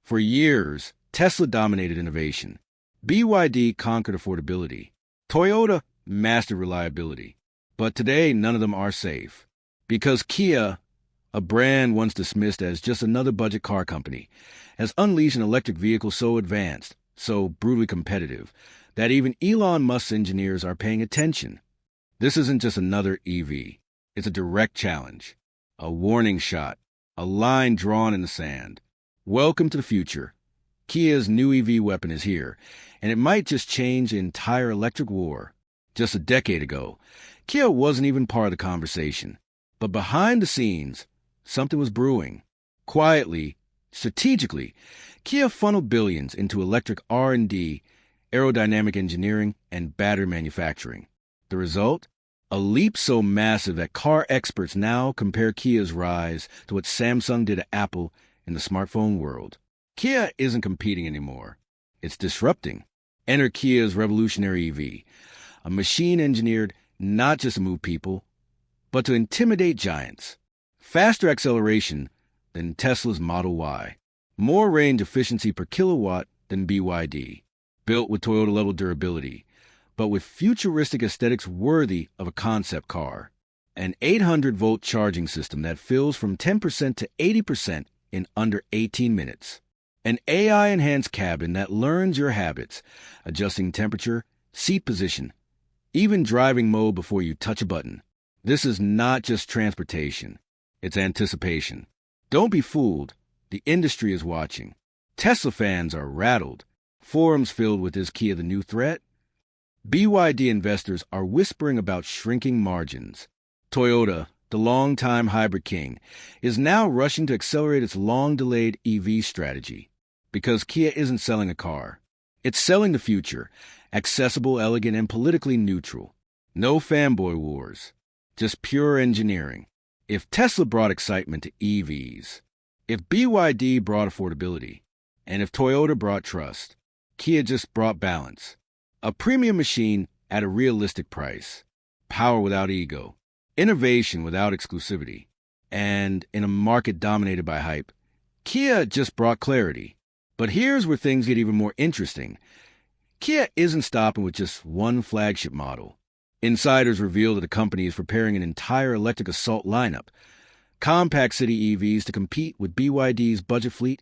For years, Tesla dominated innovation. BYD conquered affordability. Toyota mastered reliability. But today, none of them are safe. Because Kia, a brand once dismissed as just another budget car company, has unleashed an electric vehicle so advanced, so brutally competitive, that even Elon Musk's engineers are paying attention. This isn't just another EV. It's a direct challenge, a warning shot, a line drawn in the sand. Welcome to the future. Kia's new EV weapon is here, and it might just change the entire electric war. Just a decade ago, Kia wasn't even part of the conversation. But behind the scenes, something was brewing. Quietly, strategically, Kia funneled billions into electric R&D, aerodynamic engineering, and battery manufacturing. The result? A leap so massive that car experts now compare Kia's rise to what Samsung did to Apple in the smartphone world. Kia isn't competing anymore. It's disrupting. Enter Kia's revolutionary EV, a machine engineered not just to move people, but to intimidate giants. Faster acceleration than Tesla's Model Y. More range efficiency per kilowatt than BYD. Built with Toyota-level durability, but with futuristic aesthetics worthy of a concept car. An 800-volt charging system that fills from 10% to 80% in under 18 minutes. An AI-enhanced cabin that learns your habits, adjusting temperature, seat position, even driving mode before you touch a button. This is not just transportation. It's anticipation. Don't be fooled. The industry is watching. Tesla fans are rattled. Forums filled with "Is Kia the new threat?" BYD investors are whispering about shrinking margins. Toyota, the longtime hybrid king, is now rushing to accelerate its long-delayed EV strategy. Because Kia isn't selling a car. It's selling the future, accessible, elegant, and politically neutral. No fanboy wars, just pure engineering. If Tesla brought excitement to EVs, if BYD brought affordability, and if Toyota brought trust, Kia just brought balance. A premium machine at a realistic price. Power without ego. Innovation without exclusivity. And in a market dominated by hype, Kia just brought clarity. But here's where things get even more interesting. Kia isn't stopping with just one flagship model. Insiders reveal that the company is preparing an entire electric assault lineup. Compact city EVs to compete with BYD's budget fleet,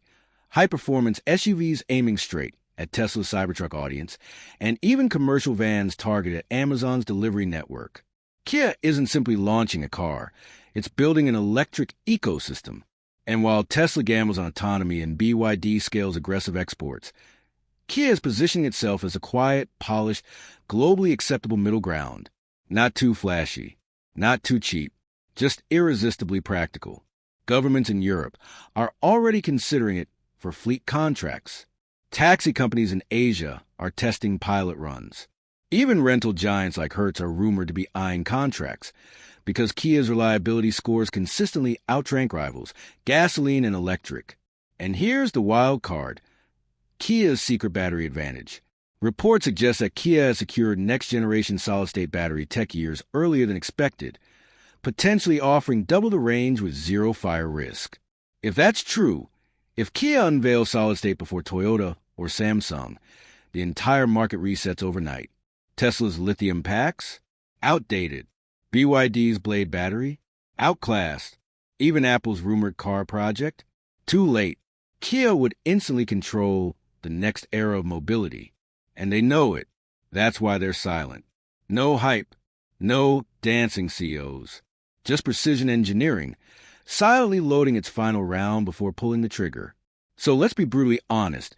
high-performance SUVs aiming straight at Tesla's Cybertruck audience, and even commercial vans targeted at Amazon's delivery network. Kia isn't simply launching a car. It's building an electric ecosystem. And while Tesla gambles on autonomy and BYD scales aggressive exports, Kia is positioning itself as a quiet, polished, globally acceptable middle ground. Not too flashy, not too cheap, just irresistibly practical. Governments in Europe are already considering it for fleet contracts. Taxi companies in Asia are testing pilot runs. Even rental giants like Hertz are rumored to be eyeing contracts, because Kia's reliability scores consistently outrank rivals, gasoline and electric. And here's the wild card, Kia's secret battery advantage. Reports suggest that Kia has secured next-generation solid-state battery tech years earlier than expected, potentially offering double the range with zero fire risk. If that's true, if Kia unveils solid-state before Toyota or Samsung, the entire market resets overnight. Tesla's lithium packs? Outdated. BYD's Blade battery? Outclassed. Even Apple's rumored car project? Too late. Kia would instantly control the next era of mobility. And they know it. That's why they're silent. No hype. No dancing CEOs. Just precision engineering, silently loading its final round before pulling the trigger. So let's be brutally honest.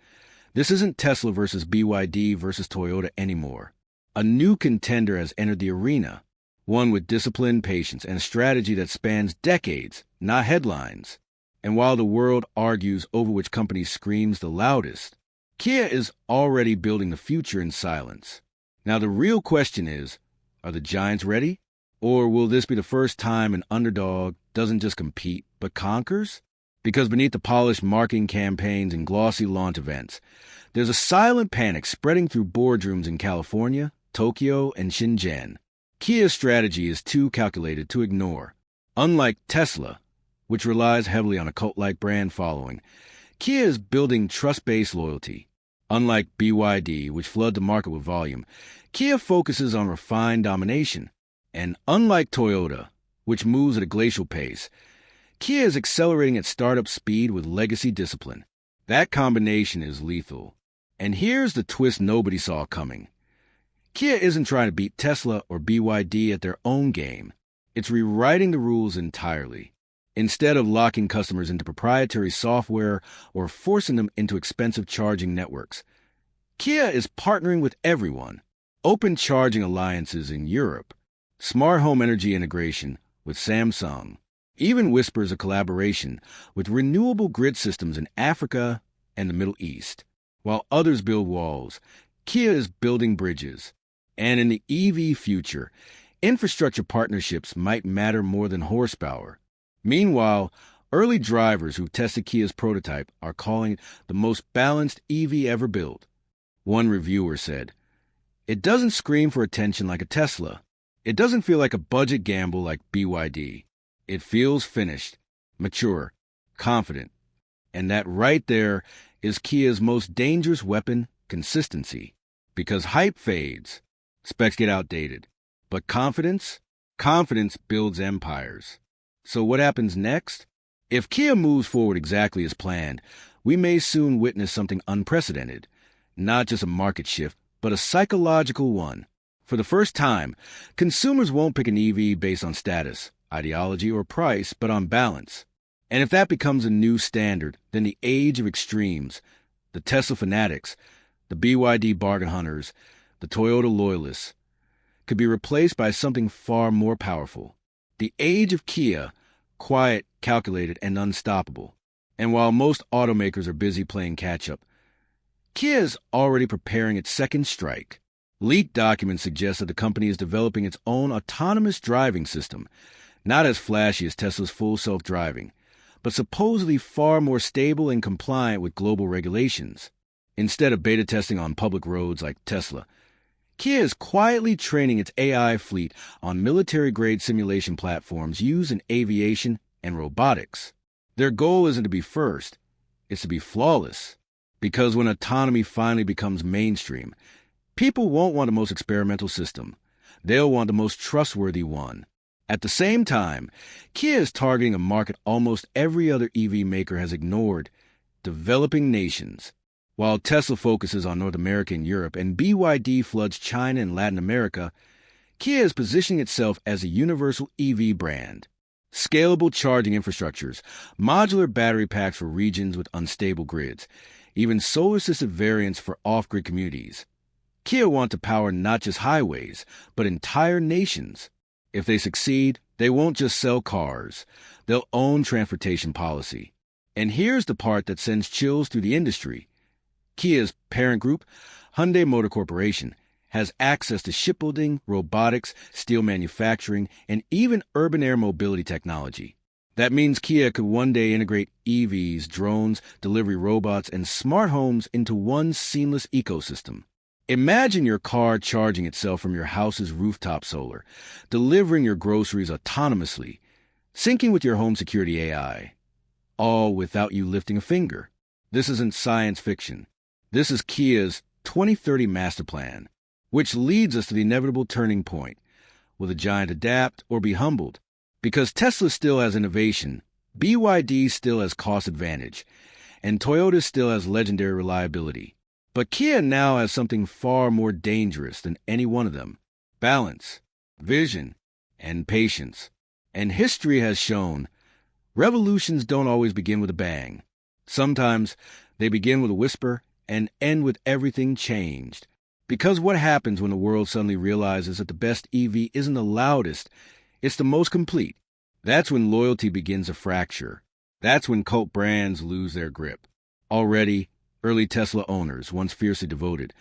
This isn't Tesla versus BYD versus Toyota anymore. A new contender has entered the arena. One with discipline, patience, and a strategy that spans decades, not headlines. And while the world argues over which company screams the loudest, Kia is already building the future in silence. Now the real question is, are the giants ready? Or will this be the first time an underdog doesn't just compete, but conquers? Because beneath the polished marketing campaigns and glossy launch events, there's a silent panic spreading through boardrooms in California, Tokyo, and Shenzhen. Kia's strategy is too calculated to ignore. Unlike Tesla, which relies heavily on a cult-like brand following, Kia is building trust-based loyalty. Unlike BYD, which flood the market with volume, Kia focuses on refined domination. And unlike Toyota, which moves at a glacial pace, Kia is accelerating at startup speed with legacy discipline. That combination is lethal. And here's the twist nobody saw coming. Kia isn't trying to beat Tesla or BYD at their own game. It's rewriting the rules entirely. Instead of locking customers into proprietary software or forcing them into expensive charging networks, Kia is partnering with everyone. Open charging alliances in Europe, smart home energy integration with Samsung, even whispers a collaboration with renewable grid systems in Africa and the Middle East. While others build walls, Kia is building bridges. And in the EV future, infrastructure partnerships might matter more than horsepower. Meanwhile, early drivers who tested Kia's prototype are calling it the most balanced EV ever built. One reviewer said, "It doesn't scream for attention like a Tesla. It doesn't feel like a budget gamble like BYD. It feels finished, mature, confident." And that right there is Kia's most dangerous weapon, consistency. Because hype fades, specs get outdated. But confidence builds empires. So what happens next? If Kia moves forward exactly as planned, we may soon witness something unprecedented. Not just a market shift, but a psychological one. For the first time, consumers won't pick an EV based on status, ideology, or price, but on balance. And if that becomes a new standard, then the age of extremes, the Tesla fanatics, the BYD bargain hunters, the Toyota loyalists, could be replaced by something far more powerful. The age of Kia, quiet, calculated, and unstoppable. And while most automakers are busy playing catch-up, Kia is already preparing its second strike. Leaked documents suggest that the company is developing its own autonomous driving system, not as flashy as Tesla's full self-driving, but supposedly far more stable and compliant with global regulations. Instead of beta testing on public roads like Tesla, Kia is quietly training its AI fleet on military-grade simulation platforms used in aviation and robotics. Their goal isn't to be first, it's to be flawless. Because when autonomy finally becomes mainstream, people won't want the most experimental system. They'll want the most trustworthy one. At the same time, Kia is targeting a market almost every other EV maker has ignored, developing nations. While Tesla focuses on North America and Europe and BYD floods China and Latin America, Kia is positioning itself as a universal EV brand. Scalable charging infrastructures, modular battery packs for regions with unstable grids, even solar-assisted variants for off-grid communities. Kia want to power not just highways, but entire nations. If they succeed, they won't just sell cars. They'll own transportation policy. And here's the part that sends chills through the industry. Kia's parent group, Hyundai Motor Corporation, has access to shipbuilding, robotics, steel manufacturing, and even urban air mobility technology. That means Kia could one day integrate EVs, drones, delivery robots, and smart homes into one seamless ecosystem. Imagine your car charging itself from your house's rooftop solar, delivering your groceries autonomously, syncing with your home security AI, all without you lifting a finger. This isn't science fiction. This is Kia's 2030 master plan, which leads us to the inevitable turning point. Will the giant adapt or be humbled? Because Tesla still has innovation, BYD still has cost advantage, and Toyota still has legendary reliability. But Kia now has something far more dangerous than any one of them: balance, vision, and patience. And history has shown revolutions don't always begin with a bang. Sometimes they begin with a whisper and end with everything changed. Because what happens when the world suddenly realizes that the best EV isn't the loudest, it's the most complete? That's when loyalty begins to fracture. That's when cult brands lose their grip. Already, early Tesla owners, once fiercely devoted,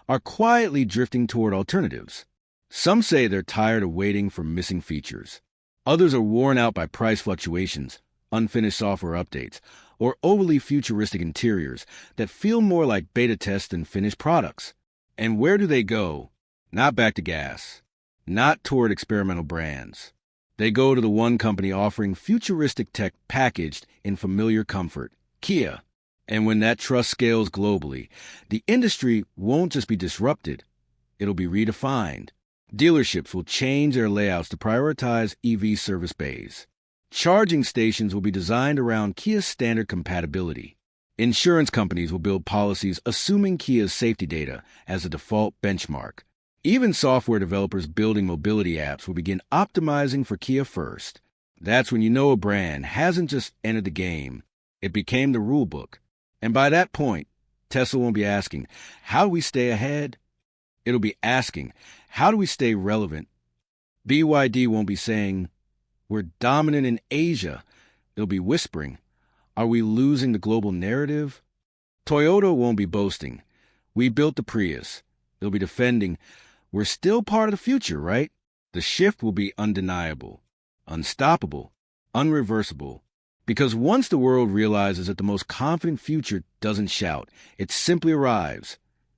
are quietly drifting toward alternatives. Some say they're tired of waiting for missing features. Others are worn out by price fluctuations, unfinished software updates, or overly futuristic interiors that feel more like beta tests than finished products. And where do they go? Not back to gas. Not toward experimental brands. They go to the one company offering futuristic tech packaged in familiar comfort: Kia. And when that trust scales globally, the industry won't just be disrupted, it'll be redefined. Dealerships will change their layouts to prioritize EV service bays. Charging stations will be designed around Kia's standard compatibility. Insurance companies will build policies assuming Kia's safety data as a default benchmark. Even software developers building mobility apps will begin optimizing for Kia first. That's when you know a brand hasn't just entered the game, it became the rulebook. And by that point, Tesla won't be asking, how do we stay ahead? It'll be asking, how do we stay relevant? BYD won't be saying, we're dominant in Asia. They'll be whispering, are we losing the global narrative? Toyota won't be boasting, we built the Prius. They'll be defending, we're still part of the future, right? The shift will be undeniable, unstoppable, unreversible. Because once the world realizes that the most confident future doesn't shout, it simply arrives,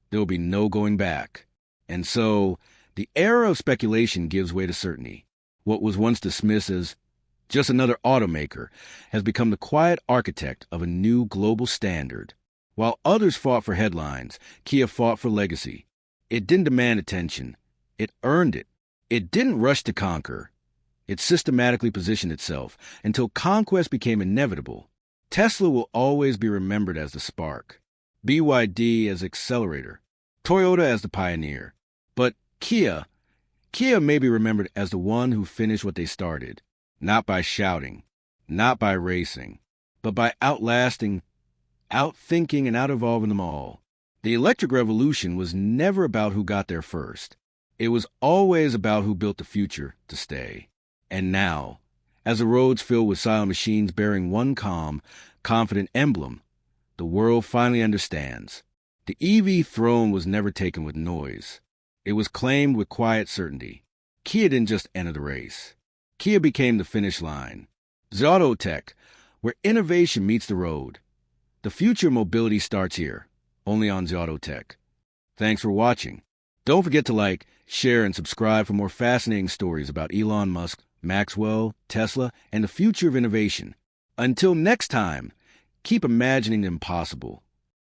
there will be no going back. And so, the era of speculation gives way to certainty. What was once dismissed as just another automaker has become the quiet architect of a new global standard. While others fought for headlines, Kia fought for legacy. It didn't demand attention. It earned it. It didn't rush to conquer. It systematically positioned itself until conquest became inevitable. Tesla will always be remembered as the spark, BYD as accelerator, Toyota as the pioneer. But Kia may be remembered as the one who finished what they started, not by shouting, not by racing, but by outlasting, outthinking, and out-evolving them all. The electric revolution was never about who got there first. It was always about who built the future to stay. And now, as the roads fill with silent machines bearing one calm, confident emblem, the world finally understands. The EV throne was never taken with noise. It was claimed with quiet certainty. Kia didn't just enter the race. Kia became the finish line. Autotech, where innovation meets the road. The future of mobility starts here, only on Autotech. Thanks for watching. Don't forget to like, share, and subscribe for more fascinating stories about Elon Musk, Maxwell, Tesla, and the future of innovation. Until next time, keep imagining the impossible.